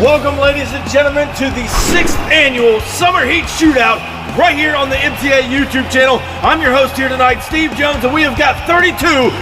Welcome, ladies and gentlemen, to the 6th Annual Summer Heat Shootout right here on the MTA YouTube channel. I'm your host here tonight, Steve Jones, and we have got 32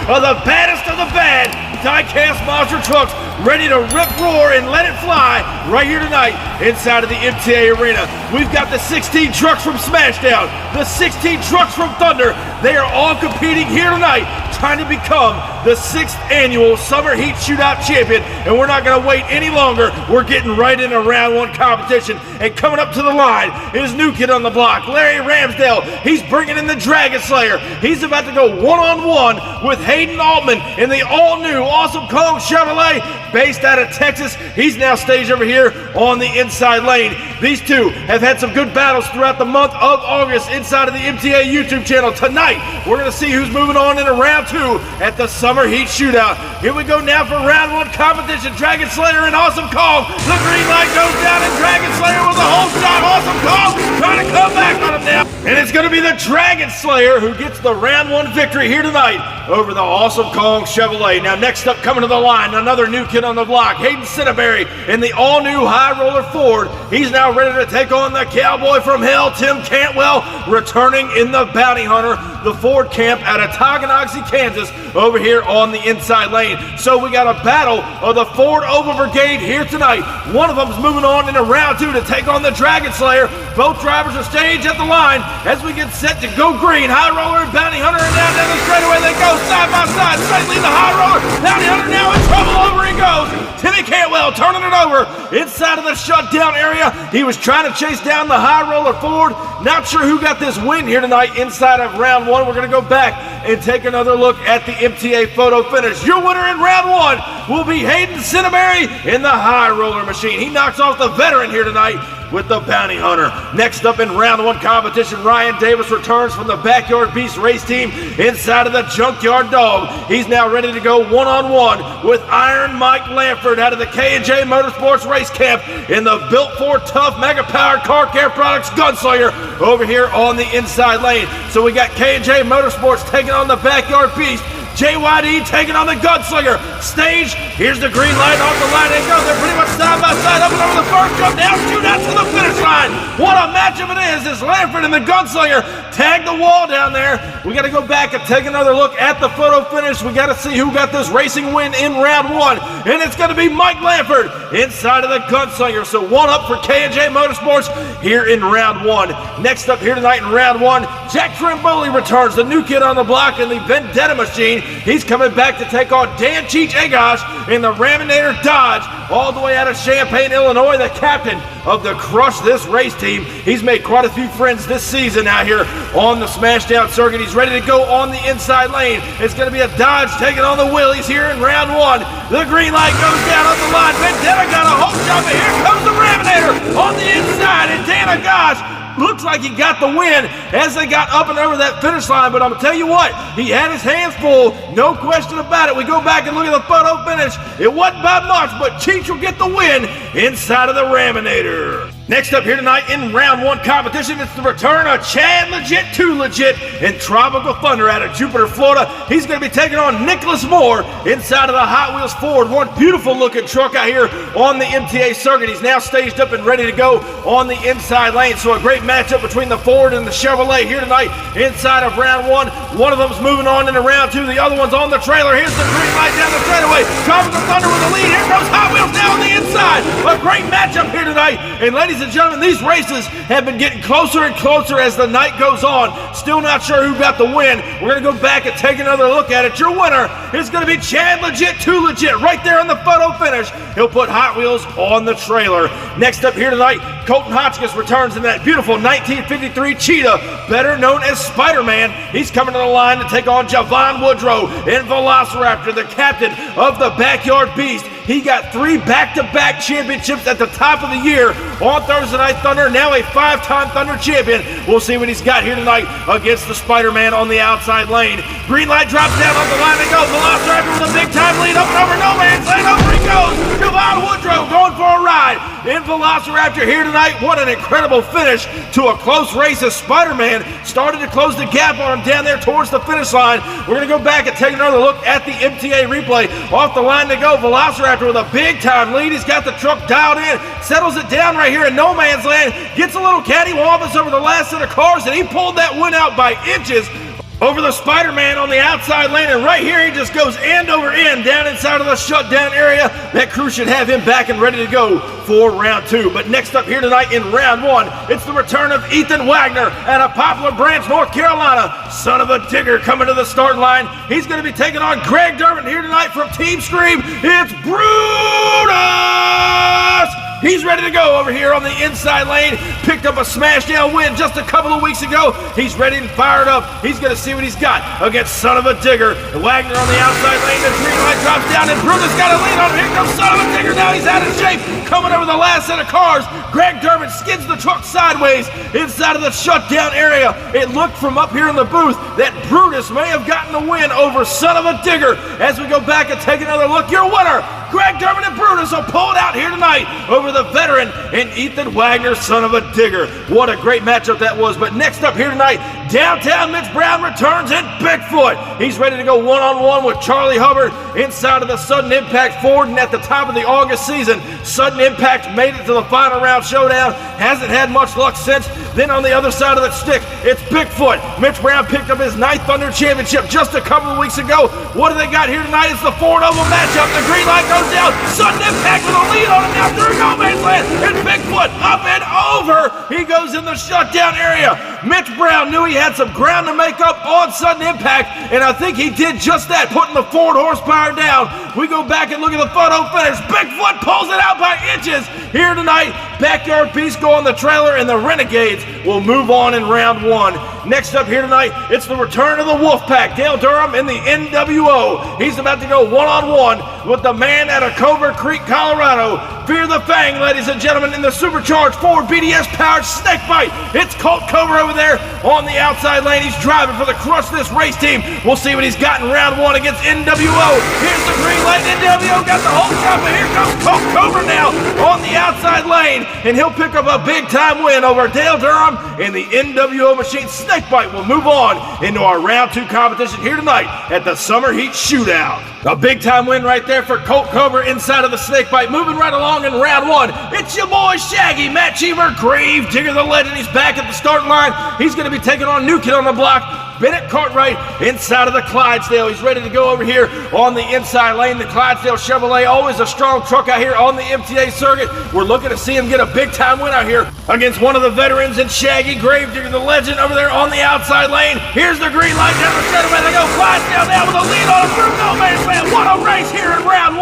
of the baddest of the bad Diecast Monster Trucks ready to rip, roar, and let it fly right here tonight inside of the MTA arena. We've got the 16 trucks from Smashdown, the 16 trucks from Thunder. They are all competing here tonight, trying to become the 6th Annual Summer Heat Shootout champion, and we're not going to wait any longer. We're getting right into round one competition, and coming up to the line is new kid on the block, Larry Ramsdale. He's bringing in the Dragon Slayer. He's about to go one-on-one with Hayden Altman in the all-new Awesome Kong Chevrolet, based out of Texas. He's now staged over here on the inside lane. These two have had some good battles throughout the month of August inside of the MTA YouTube channel. Tonight, we're going to see who's moving on into round two at the Summer Heat Shootout. Here we go now for round one competition. Dragon Slayer and Awesome Kong. The green light goes down, and Dragon Slayer with a whole shot. Awesome Kong trying to come back on him now. And it's going to be the Dragon Slayer who gets the round one victory here tonight over the Awesome Kong Chevrolet. Now, next up, coming to the line, another new kid on the block, Hayden Cinnamberry in the all-new High Roller Ford. He's now ready to take on the cowboy from hell, Tim Cantwell, returning in the Bounty Hunter, the Ford camp out of 𝐃𝐨𝐧'𝐭, Kansas, over here on the inside lane. So we got a battle of the Ford Oval Brigade here tonight. One of them's moving on into round two to take on the Dragon Slayer. Both drivers are staged at the line as we get set to go green. High Roller and Bounty Hunter, and down the straightaway they go side by side. Straightly the High Roller. Bounty Hunter now in trouble. Over he goes. Timmy Cantwell turning it over inside of the shutdown area. He was trying to chase down the High Roller Ford. Not sure who got this win here tonight inside of round one. We're going to go back and take another look at the MTA photo finish. Your winner in round one will be Hayden Cinnamberry in the High Roller machine. He knocks off the veteran here tonight with the Bounty Hunter. Next up in round one competition, Ryan Davis returns from the Backyard Beast race team inside of the Junkyard Dog. He's now ready to go one-on-one with Iron Mike Lanford out of the K&J Motorsports Race Camp in the Built for Tough Mega Powered Car Care Products Gunslinger over here on the inside lane. So we got K&J Motorsports taking on the Backyard Beast. JYD taking on the Gunslinger. Stage, here's the green light, off the line they go. They're pretty much side by side, up and over the first jump, now shootout to the finish line. What a matchup it is as Lanford and the Gunslinger tag the wall down there. We got to go back and take another look at the photo finish. We got to see who got this racing win in round one, and it's going to be Mike Lanford inside of the Gunslinger. So one up for K&J Motorsports here in round one. Next up here tonight in round one, Jack Trimboli returns, the new kid on the block in the Vendetta machine. He's coming back to take on Dan 𝐃𝐨𝐽 in the Raminator Dodge, all the way out of Champaign, Illinois, the captain of the Crush This race team. He's made quite a few friends this season out here on the Smashdown circuit. He's ready to go on the inside lane. It's going to be a Dodge taking on the wheelies here in round one. The green light goes down on the line. Vendetta got a whole jump, and here comes the Raminator on the inside, and Dan 𝐃𝐽𝐽 looks like he got the win as they got up and over that finish line, but I'm going to tell you what, he had his hands full, no question about it. We go back and look at the photo finish. It wasn't by much, but Cheech will get the win inside of the Raminator. Next up here tonight in round one competition, it's the return of Chad Legit 2 Legit in Tropical Thunder out of Jupiter, Florida. He's going to be taking on Nicholas Moore inside of the Hot Wheels Ford. One beautiful looking truck out here on the MTA circuit. He's now staged up and ready to go on the inside lane. So a great matchup between the Ford and the Chevrolet here tonight inside of round one. One of them's moving on into round two. The other one's on the trailer. Here's the green light down the straightaway. Tropical Thunder with the lead. Here comes Hot Wheels now on the inside. A great matchup here tonight. And ladies and gentlemen, these races have been getting closer and closer as the night goes on. Still not sure who got the win. We're going to go back and take another look at it. Your winner is going to be Chad Legit 2 Legit right there in the photo finish. He'll put Hot Wheels on the trailer. Next up here tonight, Colton Hotchkiss returns in that beautiful 1953 Cheetah, better known as Spider-Man. He's coming to the line to take on Javon Woodrow in Velociraptor, the captain of the Backyard Beast. He got 3 back-to-back championships at the top of the year on Thursday Night Thunder, now a 5-time Thunder champion. We'll see what he's got here tonight against the Spider-Man on the outside lane. Green light drops down on the line and goes. Velociraptor with a big-time lead up and over no man's land. Over he goes. Javon Woodrow going for a ride. in Velociraptor here tonight. What an incredible finish to a close race as Spider-Man started to close the gap on him down there towards the finish line. We're going to go back and take another look at the MTA replay. Off the line to go, Velociraptor with a big-time lead. He's got the truck dialed in, settles it down right here in no man's land, gets a little cattywampus over the last set of cars, and he pulled that win out by inches over the Spider-Man on the outside lane, and right here he just goes end over end down inside of the shutdown area. That crew should have him back and ready to go for round 2. But next up here tonight in round 1, it's the return of Ethan Wagner out of Poplar Branch, North Carolina. Son of a digger coming to the starting line. He's going to be taking on Greg Durbin here tonight from Team Scream. It's Brutus! He's ready to go over here on the inside lane. Picked up a smashdown win just a couple of weeks ago. He's ready and fired up. He's going to see what he's got against Son of a Digger. Wagner on the outside lane. The green light drops down, and Brutus got a lead on him. Here comes Son of a Digger. Now he's out of shape. Coming over the last set of cars. Greg Durbin skids the truck sideways inside of the shutdown area. It looked from up here in the booth that Brutus may have gotten the win over Son of a Digger. As we go back and take another look, your winner, Greg Durbin and Brutus, will pull it out here tonight over the veteran and Ethan Wagner, Son of a Digger. What a great matchup that was. But next up here tonight, downtown Mitch Brown returns in Bigfoot. He's ready to go one-on-one with Charlie Hubbard inside of the Sudden Impact Ford. And at the top of the August season, Sudden Impact made it to the final round showdown. Hasn't had much luck since. Then on the other side of the stick, it's Bigfoot. Mitch Brown picked up his 9th Thunder Championship just a couple of weeks ago. What do they got here tonight? It's the Ford Oval matchup. The green light goes down. Sudden Impact with a lead on him now through no man's land. And Bigfoot up and over. He goes in the shutdown area. Mitch Brown knew he had some ground to make up on Sudden Impact, and I think he did just that, putting the Ford horsepower down. We go back and look at the photo finish. Bigfoot pulls it out by inches here tonight. Backyard Beast go on the trailer, and the Renegades will move on in round 1. Next up here tonight, it's the return of the Wolfpack. Dale Durham in the NWO. He's about to go one-on-one with the man out of Culver Creek, Colorado. Fear the Fang, ladies and gentlemen, in the supercharged Ford BDS-powered Snakebite. It's 𝐃𝐿 over there on the outside lane. He's driving for the Crush This race team. We'll see what he's got in round 1 against NWO. Here's the green light. NWO got the whole shot, but here comes 𝐃𝐿 now on the outside lane, and he'll pick up a big-time win over Dale Durham in the NWO machine. Snakebite will move on into our round 2 competition here tonight at the Summer Heat Shootout. A big-time win right there for 𝐃𝐿 inside of the Snakebite. Moving right along in round 1, it's your boy Shaggy, Matt Cheever, Grave Digger the Legend. He's back at the starting line. He's going to be taking on new kid on the block, Bennett Cartwright, inside of the Clydesdale. He's ready to go over here on the inside lane. The Clydesdale Chevrolet, always a strong truck out here on the MTA circuit. We're looking to see him get a big-time win out here against one of the veterans in Shaggy, Grave Digger the Legend, over there on the outside lane. Here's the green light down the center. They go Clydesdale now with a lead on him through no man's land. What a race here in round 1.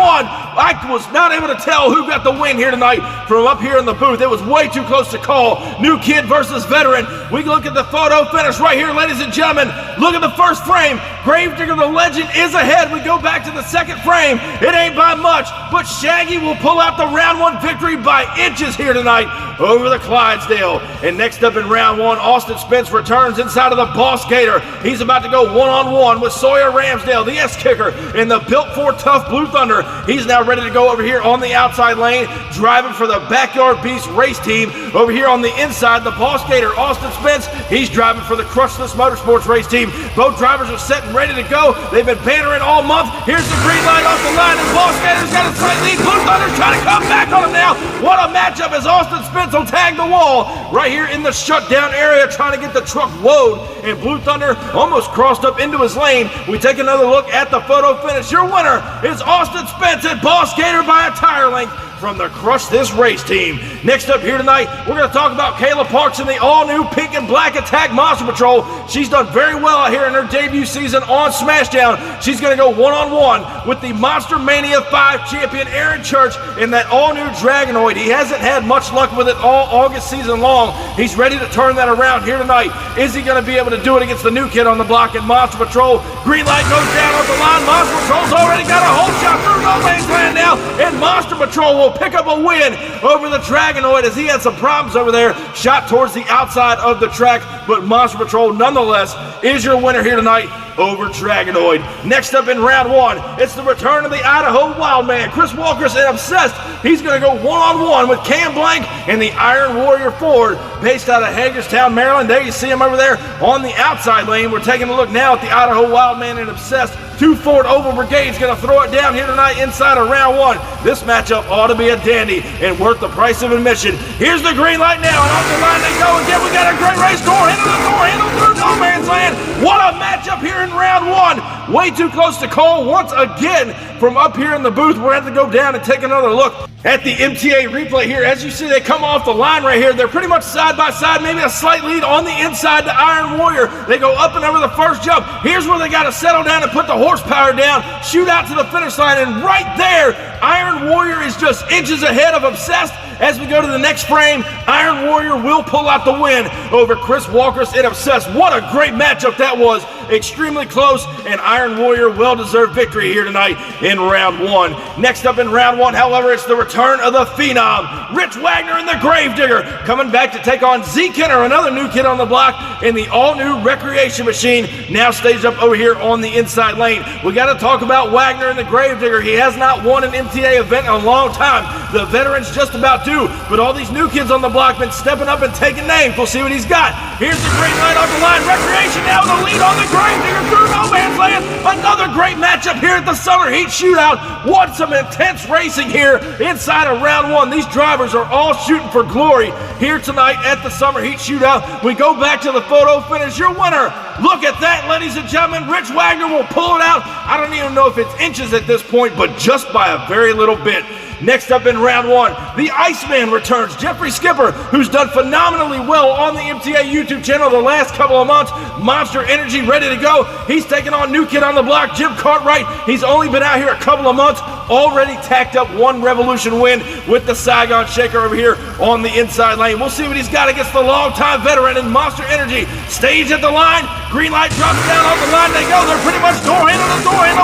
I was not able to tell who got the win here tonight from up here in the booth. It was way too close to call. New kid versus veteran. We look at the photo finish right here, ladies and gentlemen. Look at the first frame. Grave Digger the Legend is ahead. We go back to the second frame. It ain't by much, but Shaggy will pull out the round 1 victory by inches here tonight over the Clydesdale. And next up in round 1, Austin Spence returns inside of the Boss Gator. He's about to go one-on-one with Sawyer Ramsdale, the S-Kicker, in the Built Ford Tough Blue Thunder. He's now ready to go over here on the outside lane, driving for the Backyard Beast race team. Over here on the inside, the Boss Gator, Austin Spence, he's driving for the Crush This Motorsports race team. Both drivers are set and ready to go. They've been bantering all month. Here's the green light off the line, and Boss Gator's got a slight lead. Blue Thunder's trying to come back on him now. What a matchup as Austin Spence will tag the wall right here in the shutdown area, trying to get the truck woed, and Blue Thunder almost crossed up into his lane. We take another look at the photo finish. Your winner is Austin Spence and Boss Gator by a tire length from the Crush This race team. Next up here tonight, we're going to talk about Kayla Parks in the all-new pink and black attack Monster Patrol. She's done very well out here in her debut season on Smashdown. She's going to go one-on-one with the Monster Mania 5 champion Aaron Church in that all-new Dragonoid. He hasn't had much luck with it all August season long. He's ready to turn that around here tonight. Is he going to be able to do it against the new kid on the block in Monster Patrol? Green light goes down off the line. Monster Patrol's already got a whole shot through no man's land now, and Monster Patrol will pick up a win over the Dragonoid as he had some problems over there, shot towards the outside of the track, but Monster Patrol nonetheless is your winner here tonight over Dragonoid. Next up in round one, it's the return of the Idaho Wildman. Chris Walker's in Obsessed. He's going to go one-on-one with Cam Blank and the Iron Warrior Ford, based out of Hagerstown, Maryland. There you see him over there on the outside lane. We're taking a look now at the Idaho Wildman and Obsessed. Two Ford Oval Brigade's going to throw it down here tonight inside of round one. This matchup ought to be a dandy and worth the price of admission. Here's the green light now, and off the line they go again. We got a great race. Door handle through no man's land. What a matchup here in round one. Way too close to call once again from up here in the booth. We're going to have to go down and take another look at the MTA replay here. As you see, they come off the line right here. They're pretty much side by side, maybe a slight lead on the inside to Iron Warrior. They go up and over the first jump. Here's where they got to settle down and put the horsepower down, shoot out to the finish line, and right there, Iron Warrior is just inches ahead of Obsessed. As we go to the next frame, Iron Warrior will pull out the win over Chris Walker's in Obsessed. What a great matchup that was. Extremely close, and Iron Warrior well-deserved victory here tonight in round one. Next up in round one, however, it's the return of the Phenom, Rich Wagner and the Gravedigger, coming back to take on 𝐬𝐿, another new kid on the block in the all-new Recreation Machine, now staged up over here on the inside lane. We got to talk about Wagner and the Gravedigger. He has not won an MTA event in a long time. The veterans just about do, but all these new kids on the block been stepping up and taking names. We'll see what he's got. Here's the green light off the line. Recreation now with the lead on the Gravedigger through no man's land. Another great matchup here at the Summer Heat Shootout. What some intense racing here inside of round one. These drivers are all shooting for glory here tonight at the Summer Heat Shootout. We go back to the photo finish. Your winner, look at that, ladies and gentlemen. Rich Wagner will pull it out. I don't even know if it's inches at this point, but just by a very little bit. Next up in round one, the Iceman returns. Jeffrey Skipper, who's done phenomenally well on the MTA YouTube channel the last couple of months. Monster Energy ready to go. He's taking on new kid on the block, Jim Cartwright. He's only been out here a couple of months, already tacked up one Revolution win with the Saigon Shaker over here on the inside lane. We'll see what he's got against the longtime veteran in Monster Energy. Stage at the line, green light drops down off the line. They go. They're pretty much door handle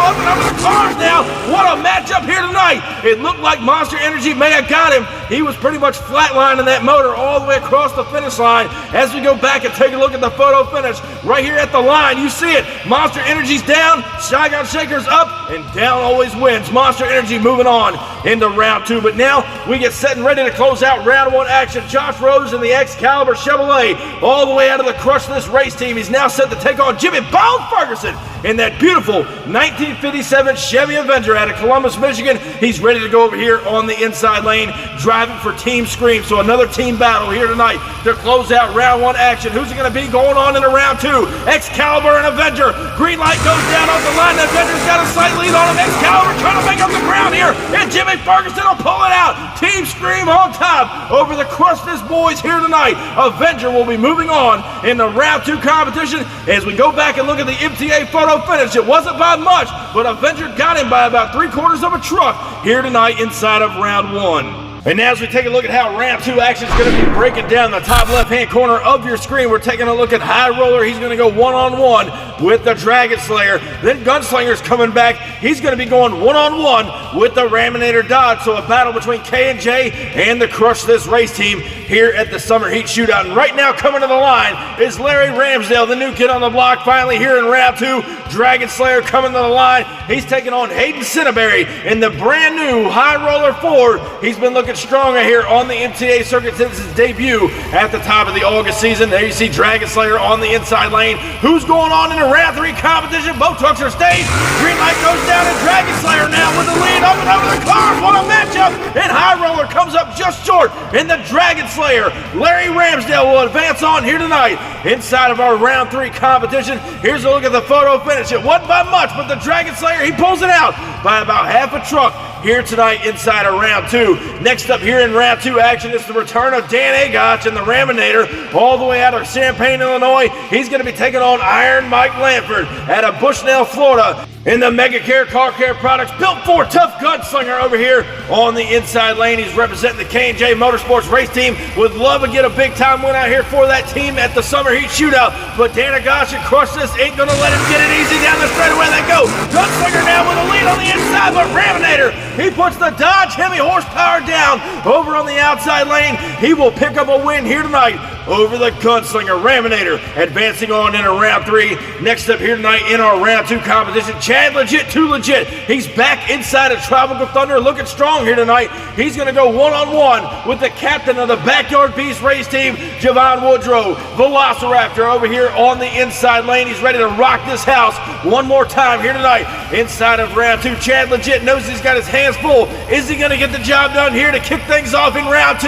up and over the cars now. What a matchup here tonight. It looked like Monster Energy may have got him. He was pretty much flatlining that motor all the way across the finish line. As we go back and take a look at the photo finish, right here at the line, you see it. Monster Energy's down, Saigon Shaker's up, and down always wins. Monster Energy moving on into round two. But now we get set and ready to close out round one action. Josh Rose and the 𝐶𝐶 Chevrolet all the way out of the Crush This race team. He's now set to take on Jimmy Bone Ferguson in that beautiful 1957 Chevy Avenger out of Columbus, Michigan. He's ready to go over here on the inside lane, driving for Team Scream. So another team battle here tonight to close out round one action. Who's it going to be going on into round two? 𝐶𝐶 and Avenger. Green light goes down off the line. Avenger's got a slight lead on him. 𝐶𝐶 trying to make up the ground here, and Jimmy Ferguson will pull it out. Team Scream on top over the Crush This boys here tonight. Avenger will be moving on in the round two competition. As we go back and look at the MTA photo finish, it wasn't by much, but Avenger got him by about 3/4 of a truck here tonight inside of round one. And now as we take a look at how round two action is going to be breaking down the top left-hand corner of your screen, we're taking a look at High Roller. He's going to go one-on-one with the Dragon Slayer. Then Gunslinger's coming back. He's going to be going one-on-one with the Raminator Dodge. So a battle between K&J and the Crush This race team here at the Summer Heat Shootout. And right now coming to the line is Larry Ramsdale, the new kid on the block, finally here in round two. Dragon Slayer coming to the line. He's taking on Hayden Cinnaberry in the brand new High Roller Ford. He's been looking stronger here on the MTA circuit since his debut at the top of the August season. There you see Dragon Slayer on the inside lane. Who's going on in the round three competition? Both trucks are staged. Green light goes down, and Dragon Slayer now with the lead up and over the cars. What a matchup! And High Roller comes up just short in the Dragon Slayer. Larry Ramsdale will advance on here tonight inside of our round three competition. Here's a look at the photo finish. It wasn't by much, but the Dragon Slayer, he pulls it out by about half a truck here tonight inside of round two. Next up here in round two action is the return of Dan Agotch and the Raminator all the way out of Champaign, Illinois. He's going to be taking on Iron Mike Lanford out of Bushnell, Florida in the Mega Care Car Care Products Built For Tough Gunslinger over here on the inside lane. He's representing the K&J Motorsports race team. Would love to get a big time win out here for that team at the Summer Heat Shootout, but Dan Agotch and Crush This ain't going to let him get it easy down the straightaway. They go. Gunslinger now with a lead on the inside, but Raminator, he puts the Dodge Hemi horsepower down over on the outside lane. He will pick up a win here tonight over the Gunslinger Raminator, advancing on into round 3. Next up here tonight in our round 2 competition, Chad Legit, 2 Legit. He's back inside of Tropical Thunder, looking strong here tonight. He's going to go one-on-one with the captain of the Backyard Beast race team, Javon Woodrow. Velociraptor over here on the inside lane. He's ready to rock this house one more time here tonight inside of round 2. Chad Legit knows he's got his hands full. Is he going to get the job done here to kick things off in round 2?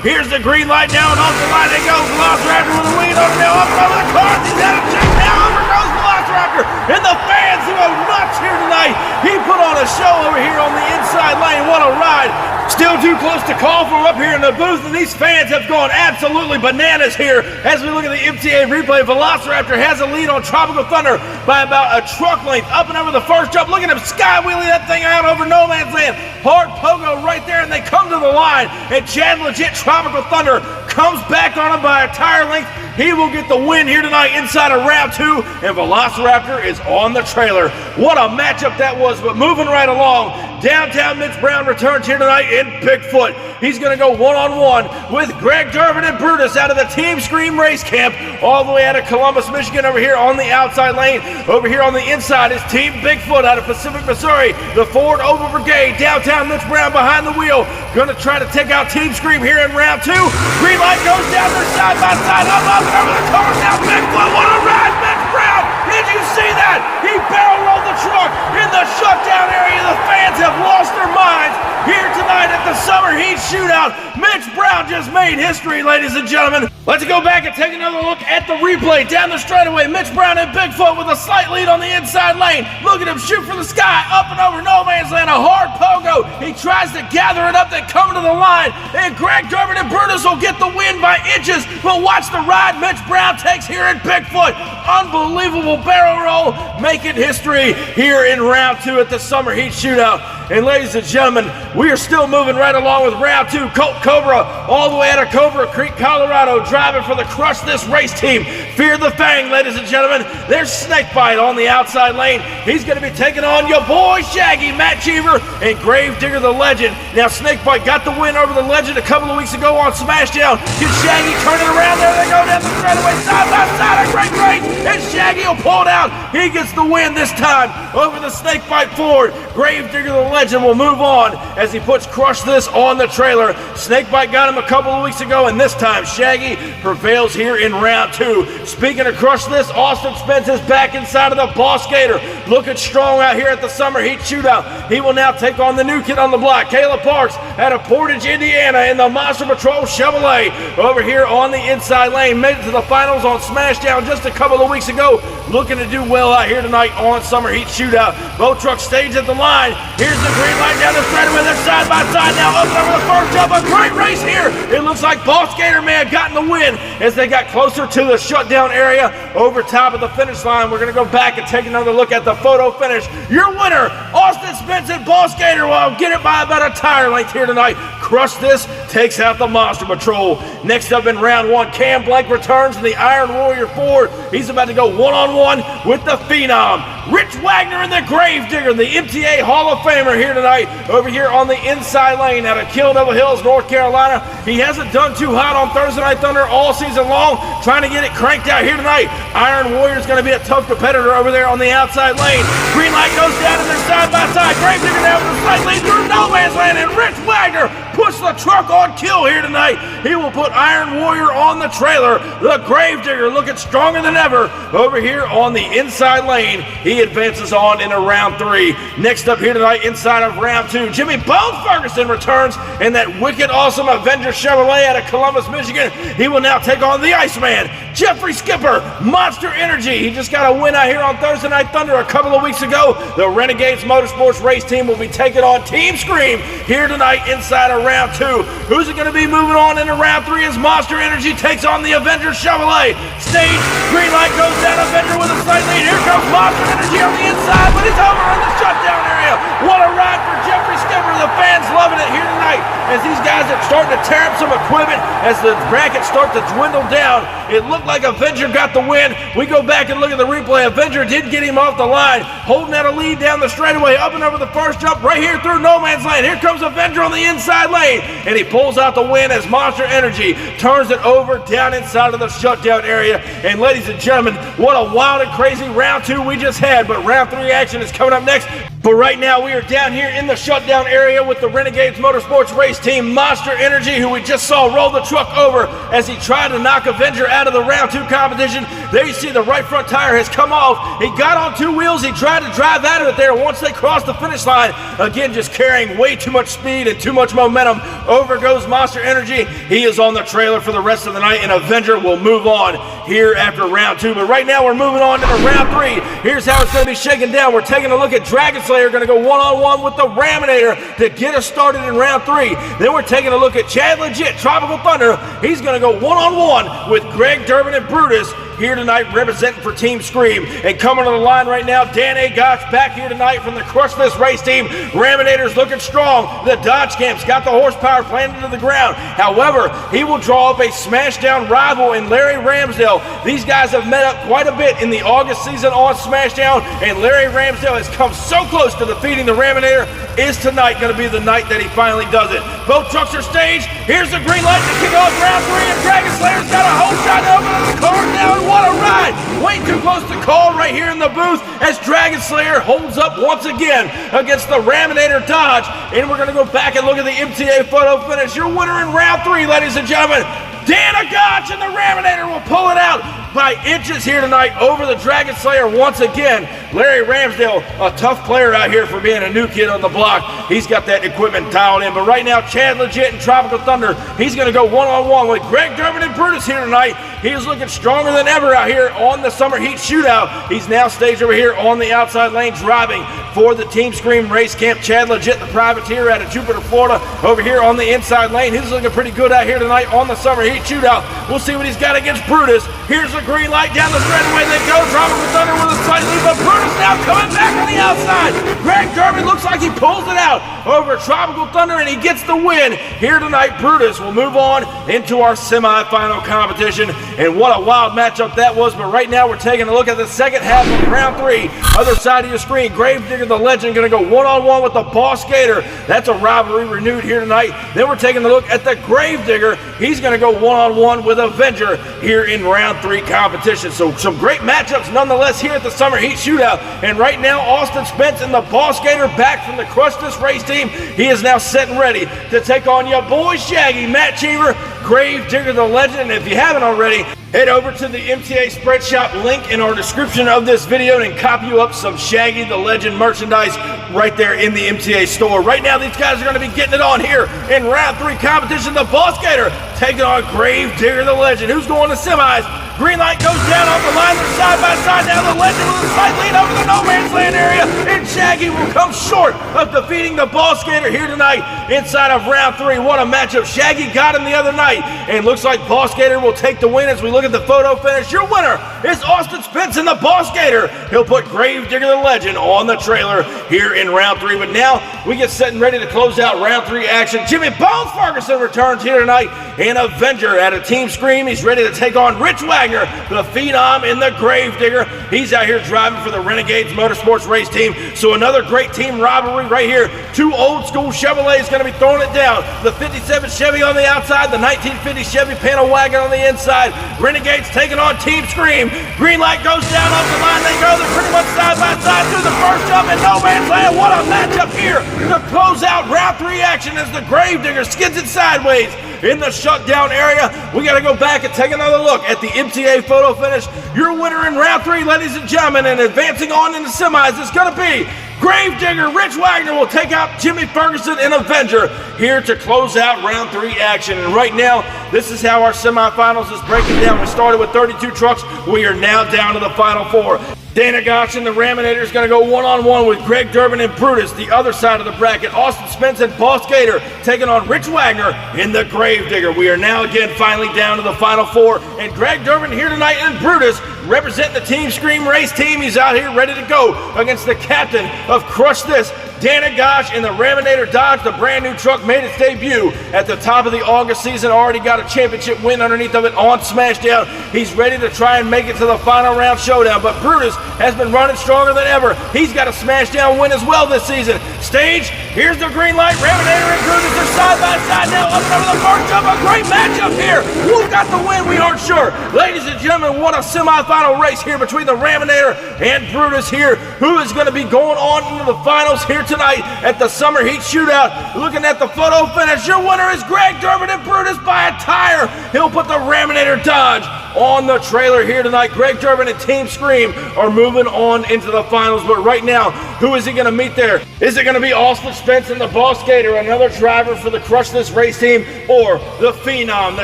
Here's the green light now, and off the line they go. Velociraptor with a wing over now, up over the cars. He's out of check now. Over goes Velociraptor. And the fans who are nuts here tonight. He put on a show over here on the inside lane. What a ride. Still too close to call from up here in the booth, and these fans have gone absolutely bananas here as we look at the MTA replay. Velociraptor has a lead on Tropical Thunder by about a truck length. Up and over the first jump. Look at him skywheeling that thing out over no man's land. Hard pogo right there, and they come to the line, and Chad Legit, Tropical Thunder, comes back on him by a tire length. He will get the win here tonight inside of round 2, and Velociraptor is on the trailer. What a matchup that was, but moving right along, downtown Mitch Brown returns here tonight in Bigfoot. He's going to go one-on-one with Greg Durbin and Brutus out of the Team Scream Race Camp, all the way out of Columbus, Michigan, over here on the outside lane. Over here on the inside is Team Bigfoot out of Pacific, Missouri. The Ford Oval Brigade, downtown Mitch Brown behind the wheel, going to try to take out Team Scream here in round 2. Green light goes down there side by side, up and over the cars now. Bigfoot, what a ride, Mitch Brown! Did you see that? He barrel rolled the truck in the shutdown area. The fans have lost their minds here tonight at the Summer Heat Shootout. Mitch Brown just made history, ladies and gentlemen. Let's go back and take another look at the replay. Down the straightaway, Mitch Brown and Bigfoot with a slight lead on the inside lane. Look at him shoot for the sky, up and over no man's land, a hard pogo. He tries to gather it up, they come to the line, and Greg Durbin and Brutus will get the win by inches. But watch the ride Mitch Brown takes here in Bigfoot. Unbelievable barrel roll, making history here in round 2 at the Summer Heat Shootout. And ladies and gentlemen, we are still moving right along with round 2. Colt Cobra all the way out of Cobra Creek, Colorado, driving for the Crush This race team. Fear the Fang, ladies and gentlemen. There's Snakebite on the outside lane. He's going to be taking on your boy Shaggy, Matt Cheever, and Gravedigger the Legend. Now Snakebite got the win over the Legend a couple of weeks ago on Smashdown. Can Shaggy turn it around? There they go down the straightaway, side by side, a great race, and Shaggy will pull it out. He gets the win this time over the Snakebite Ford. Gravedigger the Legend will move on as he puts Crush This on the trailer. Snakebite got him a couple of weeks ago, and this time Shaggy prevails here in round 2. Speaking of Crush This, Austin Spence is back inside of the Boss Gator, looking strong out here at the Summer Heat Shootout. He will now take on the new kid on the block, Caleb Parks, out of Portage, Indiana, in the Monster Patrol Chevrolet. Over here on the inside lane, made it to the finals on Smashdown just a couple of weeks ago. Looking to do well out here tonight on Summer Heat Shootout. Both trucks stage at the line. Here's the green light down the straightaway. They're side by side now, up and over the first jump. A great race here. It looks like Boss Gator may have gotten the win as they got closer to the shutdown area over top of the finish line. We're going to go back and take another look at the photo finish. Your winner, Austin Spence and Boss Gator, will get it by about a tire length here tonight. Crush This takes out the Monster Patrol. Next up in round 1, Cam Blank returns in the Iron Warrior Ford. He's about to go one-on-one with the Phenom, Rich Wagner, and the Gravedigger, the MTA Hall of Famer here tonight. Over here on the inside lane out of Kill Devil Hills, North Carolina. He hasn't done too hot on Thursday Night Thunder all season long, trying to get it cranked out here tonight. Iron Warrior's going to be a tough competitor over there on the outside lane. Green light goes down and they're side by side. Gravedigger now with a slight lead through no man's land, and Rich Wagner puts the truck on kill here tonight. He will put Iron Warrior on the trailer. The Gravedigger looking stronger than ever over here on the inside lane. He advances on into round 3. Next up here tonight inside of round 2, Jimmy Bones Ferguson returns in that wicked awesome Avenger Chevrolet out of Columbus, Michigan. He will now take on the Iceman, Jeffrey Skipper, Monster Energy. He just got a win out here on Thursday Night Thunder a couple of weeks ago. The Renegades Motorsports race team will be taking on Team Scream here tonight inside of round 2. Who's it going to be moving on into round 3 as Monster Energy takes on the Avenger Chevrolet. Stage, green light goes down, Avenger with a slight lead. Here comes Monster Energy on the inside, but he's over in the shutdown area. What a ride for Jeffrey Skipper. The fans loving it here tonight as these guys are starting to tear up some equipment as the brackets start to dwindle down. It looked like Avenger got the win. We go back and look at the replay. Avenger did get him off the line, holding out a lead down the straightaway, up and over the first jump right here through no man's land. Here comes Avenger on the inside lane, and he pulls out the win as Monster Energy turns it over down inside of the shutdown area. And ladies and gentlemen, what a wild and crazy round 2 we just had, but round 3 action is coming up next. But right now we are down here in the shutdown area with the Renegades Motorsports race team, Monster Energy, who we just saw roll the truck over as he tried to knock Avenger out of the round 2 competition. There you see the right front tire has come off. He got on 2 wheels. He tried to drive out of it there. Once they crossed the finish line, again just carrying way too much speed and too much momentum, over goes Monster Energy. He is on the trailer for the rest of the night, and Avenger will move on here after round 2. But right now we're moving on to the round 3. Here's how it's going to be shaken down. We're taking a look at Dragon Slayer, going to go one-on-one with the Raminator to get us started in round 3. Then we're taking a look at Chad Legit, Tropical Thunder. He's going to go one-on-one with Greg Durbin and Brutus here tonight, representing for Team Scream. And coming on the line right now, 𝐷𝐸𝐽𝐽 back here tonight from the Crush This race team. Raminator's looking strong. The Dodge Camp's got the horsepower planted to the ground. However, he will draw up a smash-down rival in Larry Ramsdale. These guys have met up quite a bit in the August season on Smashdown, and Larry Ramsdale has come so close to defeating the Raminator. Is tonight going to be the night that he finally does it? Both trucks are staged. Here's the green light to kick off round 3, and Dragon Slayer's got a whole shot over the cars now. What a ride! Way too close to call right here in the booth as Dragon Slayer holds up once again against the Raminator Dodge. And we're going to go back and look at the MTA photo finish. Your winner in round 3, ladies and gentlemen, 𝐷𝐸𝐽𝐽, and the Raminator will pull it out by inches here tonight over the Dragon Slayer once again. Larry Ramsdale, a tough player out here for being a new kid on the block. He's got that equipment dialed in. But right now, Chad Legit and Tropical Thunder, he's going to go one-on-one with Greg Durbin and Brutus here tonight. He is looking stronger than ever out here on the Summer Heat Shootout. He's now staged over here on the outside lane driving for the Team Scream Race Camp. Chad Legit, the privateer out of Jupiter, Florida, over here on the inside lane. He's looking pretty good out here tonight on the Summer Heat Shootout. We'll see what he's got against Brutus. Here's the green light down the straightaway. They go. Tropical Thunder with a slight lead, but Brutus now coming back on the outside. Greg Durbin looks like he pulls it out over Tropical Thunder, and he gets the win here tonight. Brutus will move on into our semifinal competition, and what a wild matchup that was. But right now we're taking a look at the second half of round 3. Other side of your screen, Gravedigger the Legend going to go one-on-one with the Boss Gator. That's a rivalry renewed here tonight. Then we're taking a look at the Gravedigger. He's going to go one-on-one with Avenger here in round 3 competition. So some great matchups nonetheless here at the Summer Heat Shootout. And right now, Austin Spence and the Boss Gator back from the Crush This race team. He is now set and ready to take on your boy Shaggy, Matt Cheever, Gravedigger the Legend. And if you haven't already, head over to the MTA Spread Shop link in our description of this video and copy you up some Shaggy the Legend merchandise right there in the MTA store. Right now, these guys are going to be getting it on here in round 3 competition. The Boss Gator taking on Gravedigger the Legend. Who's going to semis? Green light goes down off the line. They're side by side now. The Legend with a slight lead over the no man's land area, and Shaggy will come short of defeating the Boss Gator here tonight inside of round 3. What a matchup. Shaggy got him the other night, and looks like Boss Gator will take the win as we look at the photo finish. Your winner is Austin Spence and the Boss Gator. He'll put Gravedigger the Legend on the trailer here in round 3. But now we get set and ready to close out round 3 action. Jimmy Bones Ferguson returns here tonight, and Avenger out of Team Scream. He's ready to take on Rich Wagner, the Phenom in the Gravedigger. He's out here driving for the Renegades Motorsports race team. So another great team rivalry right here. 2 old school Chevrolets going to be throwing it down. The 57 Chevy on the outside, the 1950 Chevy panel wagon on the inside. Renegades taking on Team Scream. Green light goes down off the line. They go. They're pretty much side by side through the first jump in no man's land. What a matchup here to close out round 3 action as the Gravedigger skids it sideways in the shutdown area. We got to go back and take another look at the MTA photo finish. Your winner in round 3, ladies and gentlemen, and advancing on into semis is going to be Gravedigger. Rich Wagner will take out Jimmy Ferguson and Avenger here to close out round 3 action. And right now, this is how our semifinals is breaking down. We started with 32 trucks. We are now down to the final 4. 𝐷𝐸𝐽𝐽 and the Raminator is going to go one-on-one with Greg Durbin and Brutus. The other side of the bracket, Austin Spence and Boss Gator taking on Rich Wagner in the Gravedigger. We are now again finally down to the final 4, and Greg Durbin here tonight and Brutus representing the Team Scream race team. He's out here ready to go against the captain of Crush This, 𝐬𝐮𝐬𝐜𝐫𝐽 in the Raminator Dodge. The brand new truck made its debut at the top of the August season. Already got a championship win underneath of it on Smashdown. He's ready to try and make it to the final round showdown, but Brutus has been running stronger than ever. He's got a Smashdown win as well this season. Stage, here's the green light. Raminator and Brutus are side by side now up over the first jump. A great matchup here. Who got the win? We aren't sure. Ladies and gentlemen, what a semifinal race here between the Raminator and Brutus here. Who is going to be going on into the finals here tonight at the Summer Heat Shootout? Looking at the photo finish, your winner is Greg Durbin and Brutus by a tire. He'll put the Raminator Dodge on the trailer here tonight. Greg Durbin and Team Scream are moving on into the finals, but right now, who is he going to meet there? Is it going to be Austin Spence and the Boss Gator, another driver for the Crush This race team, or the Phenom, the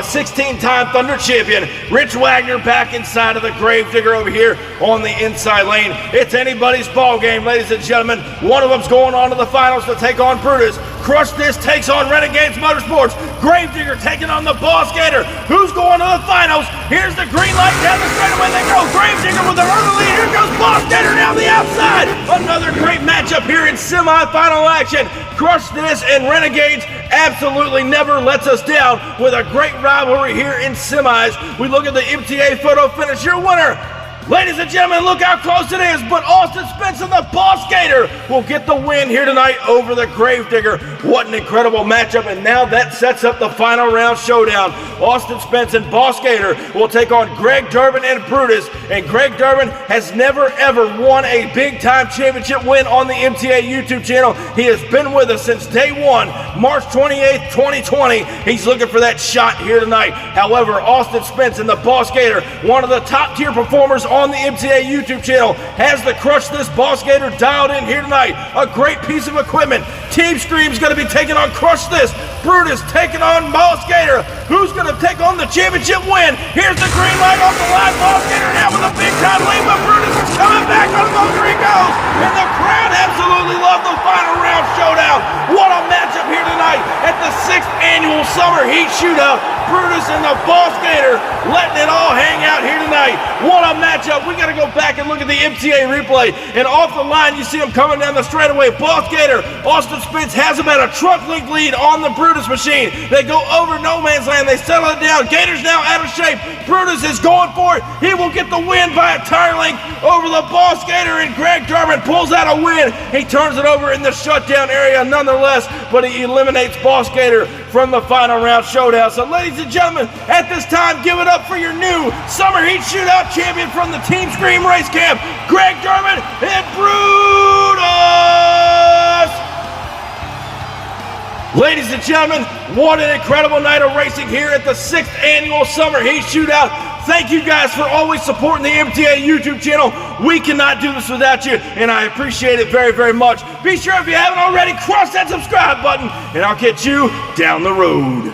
16-time Thunder champion, Rich Wagner, back inside of the Gravedigger over here on the inside lane? It's anybody's ball game, ladies and gentlemen. One of them's going on to the finals to take on Brutus. Crush This takes on Renegades Motorsports. Gravedigger taking on the Boss Gator. Who's going to the finals? Here's the green light down the straightaway. They go. Gravedigger with the early lead. Here goes Boss Gator down the outside. Another great matchup here in semifinal action. Crush This and Renegades absolutely never lets us down with a great rivalry here in semis. We look at the MTA photo finish. Your winner, ladies and gentlemen, look how close it is, but Austin Spence and the Boss Gator will get the win here tonight over the Gravedigger. What an incredible matchup, and now that sets up the final round showdown. Austin Spence and Boss Gator will take on Greg Durbin and Brutus, and Greg Durbin has never ever won a big-time championship win on the MTA YouTube channel. He has been with us since day one, March 28th, 2020. He's looking for that shot here tonight. However, Austin Spence and the Boss Gator, one of the top-tier performers on the MTA YouTube channel, has the Crush This Boss Gator dialed in here tonight. A great piece of equipment. Team Scream's going to be taking on Crush This. Brutus taking on Boss Gator. Who's going to take on the championship win? Here's the green light off the line. Boss Gator now with a big time lead, but Brutus is coming back on the motor. He goes, and the crowd absolutely loved the final round showdown. What a matchup here tonight at the 6th Annual Summer Heat Shootout. Brutus and the Boss Gator letting it all hang out here tonight. What a matchup. We got to go back and look at the MTA replay. And off the line, you see him coming down the straightaway. Boss Gator, Austin Spence has about a truck length lead on the Brutus machine. They go over no man's land. They settle it down. Gator's now out of shape. Brutus is going for it. He will get the win by a tire length over the Boss Gator, and Greg Durbin pulls out a win. He turns it over in the shutdown area nonetheless, but he eliminates Boss Gator from the final round showdown. So ladies and gentlemen, at this time, give it up for your new Summer Heat Shootout champion from the Team Scream Race Camp, Greg Durbin and Brutus! Ladies and gentlemen, what an incredible night of racing here at the 6th Annual Summer Heat Shootout. Thank you guys for always supporting the MTA YouTube channel. We cannot do this without you, and I appreciate it very, very much. Be sure, if you haven't already, crush that subscribe button, and I'll catch you down the road.